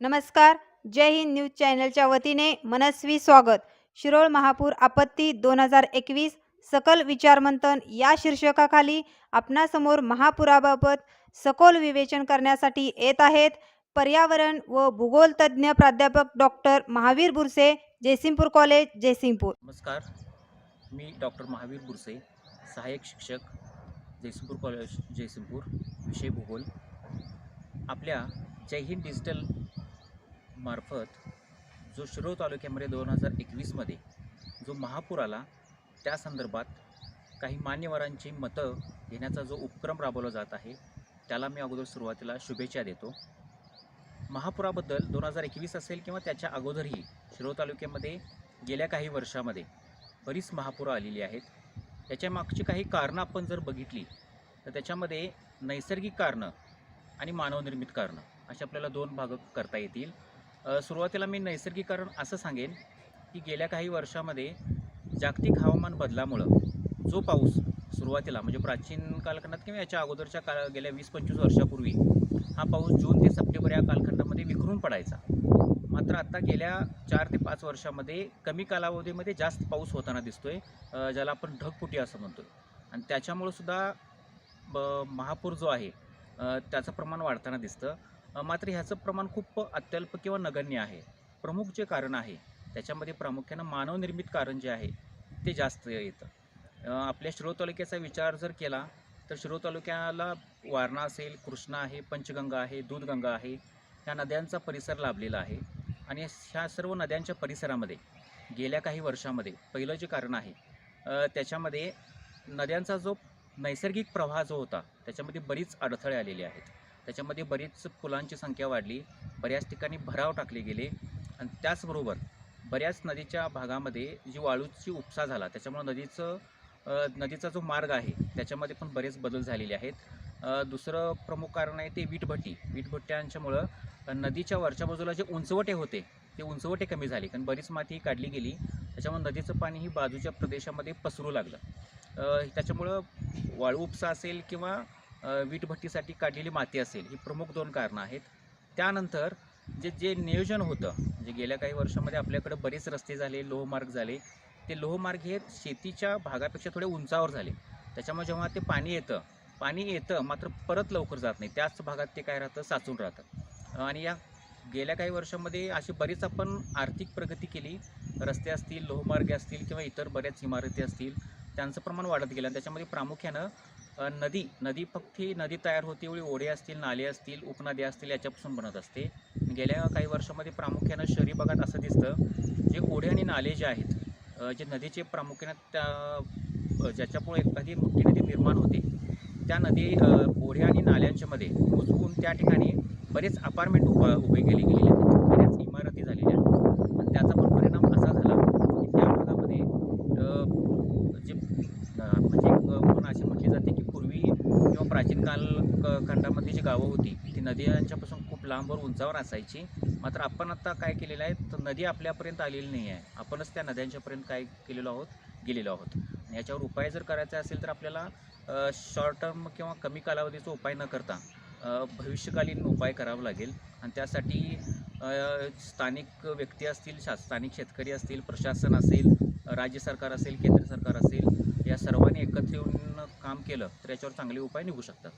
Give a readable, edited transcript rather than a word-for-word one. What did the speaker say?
नमस्कार. जय हिंद न्यूज चॅनलच्या वतीने मनस्वी स्वागत. शिरोळ महापूर आपत्ती 2021 सकल विचारमंथन या शीर्षकाखाली आपणासमोर महापुराबाबत सखोल विवेचन करण्यासाठी येत आहेत पर्यावरण व भूगोल तज्ज्ञ प्राध्यापक डॉक्टर महावीर बुरसे, जयसिंगपूर कॉलेज, जयसिंगपूर. नमस्कार. मी डॉक्टर महावीर बुरसे, सहाय्यक शिक्षक, जयसिंगपूर कॉलेज, जयसिंगपूर, विषय भूगोल. आपल्या जय हिंद डिजिटल मार्फत जो शिरोळ तालुक्यामध्ये 2021मध्ये जो महापूर आला त्या संदर्भात काही मान्यवरांची मतं घेण्याचा जो उपक्रम राबवला जात आहे त्याला मी अगोदर सुरुवातीला शुभेच्छा देतो. महापुराबद्दल 2021 असेल किंवा त्याच्या अगोदरही शिरोळ तालुक्यामध्ये गेल्या काही वर्षामध्ये बरीच महापुरं आलेली आहेत. त्याच्या मागची काही कारणं आपण जर बघितली तर त्याच्यामध्ये नैसर्गिक कारणं आणि मानवनिर्मित कारणं असे आपल्याला दोन भाग करता येतील. सुरुवातीला मी नैसर्गिक कारण असं सांगेन की गेल्या काही वर्षामध्ये जागतिक हवामान बदलामुळं जो पाऊस सुरुवातीला म्हणजे प्राचीन कालखंडात किंवा याच्या अगोदरच्या गेल्या 20-25 वर्षापूर्वी हा पाऊस जून ते सप्टेंबर या कालखंडामध्ये विखरून पडायचा. मात्र आता गेल्या 4 ते 5 वर्षामध्ये कमी कालावधीमध्ये जास्त पाऊस होताना दिसतोय, ज्याला आपण ढगफुटी असं म्हणतो. आणि त्याच्यामुळे सुद्धा महापूर जो आहे त्याचं प्रमाण वाढताना दिसतं. मात्र ह्याचं प्रमाण खूप अत्यल्प किंवा नगण्य आहे. प्रमुख जे कारण आहे त्याच्यामध्ये प्रामुख्यानं मानवनिर्मित कारण जे आहे ते जास्त येतं. आपल्या शिरोळ तालुक्याचा विचार जर केला तर शिरोळ तालुक्याला वारणा असेल, कृष्णा आहे, पंचगंगा आहे, दूधगंगा आहे, ह्या नद्यांचा परिसर लाभलेला आहे. आणि ह्या सर्व नद्यांच्या परिसरामध्ये गेल्या काही वर्षामध्ये पहिलं जे कारण आहे त्याच्यामध्ये नद्यांचा जो नैसर्गिक प्रवाह जो होता त्याच्यामध्ये बरीच अडथळे आलेले आहेत. त्याच्यामध्ये बरीच पुलांची संख्या वाढली, बऱ्याच ठिकाणी भराव टाकले गेले आणि त्याचबरोबर बऱ्याच नदीच्या भागामध्ये जी वाळूची उपसा झाला त्याच्यामुळे नदीचा जो मार्ग आहे त्याच्यामध्ये पण बरेच बदल झालेले आहेत. दुसरं प्रमुख कारण आहे ते वीटभट्ट्यांच्यामुळं नदीच्या वरच्या बाजूला जे उंचवटे होते ते उंचवटे कमी झाले, कारण बरीच माती काढली गेली. त्याच्यामुळे नदीचं पाणी ही बाजूच्या प्रदेशामध्ये पसरू लागलं. त्याच्यामुळं वाळू उपसा असेल किंवा वीटभट्टीसाठी काढलेली माती असेल ही प्रमुख दोन कारणं आहेत. त्यानंतर जे नियोजन होतं म्हणजे गेल्या काही वर्षामध्ये आपल्याकडे बरेच रस्ते झाले, लोहमार्ग झाले. ते लोहमार्ग हे शेतीच्या भागापेक्षा थोडे उंचावर झाले. त्याच्यामुळे जेव्हा ते पाणी येतं मात्र परत लवकर जात नाही, त्याच भागात ते काय राहतं, साचून राहतं. आणि या गेल्या काही वर्षामध्ये अशी बरीच आपण आर्थिक प्रगती केली. रस्ते असतील, लोहमार्ग असतील किंवा इतर बऱ्याच इमारती असतील, त्यांचं प्रमाण वाढत गेलं. त्याच्यामध्ये प्रामुख्यानं नदी फक्त ही नदी तयार होते वेळी ओढे असतील, नाले असतील, उपनद्या असतील याच्यापासून बनत असते. गेल्या काही वर्षामध्ये प्रामुख्यानं शहरी भागात असं दिसतं जे ओढे आणि नाले जे आहेत, जे नदीचे प्रामुख्यानं ज्याच्यामुळे एखादी मोठी नदी निर्माण होते त्या ओढे आणि नाल्यांच्यामध्ये घुसवून त्या ठिकाणी बरेच अपार्टमेंट उभे केले गेलेले आहेत, बऱ्याच इमारती झालेल्या आहेत. आणि त्याचा पण परिणाम असा झाला की त्या भागामध्ये म्हणजे म्हणून अशी म्हटली जाते की पूर्वी किंवा प्राचीन खंडामध्ये जी गावं होती ती नद्यांच्यापासून खूप लांबवर उंचावर असायची. मात्र आपण आता काय केलेलं आहे तर नदी आपल्यापर्यंत आलेली नाही आहे, आपणच त्या नद्यांच्यापर्यंत काय गेलेलो आहोत. आणि याच्यावर उपाय जर करायचा असेल तर आपल्याला शॉर्ट टर्म किंवा कमी कालावधीचा उपाय न करता भविष्यकालीन उपाय करावा लागेल. आणि त्यासाठी स्थानिक व्यक्ती असतील, स्थानिक शेतकरी असतील, प्रशासन असेल, राज्य सरकार असेल, केंद्र सरकार असेल, या सर्वांनी एकत्र येऊन काम केलं तर याच्यावर चांगले उपाय निघू शकतात.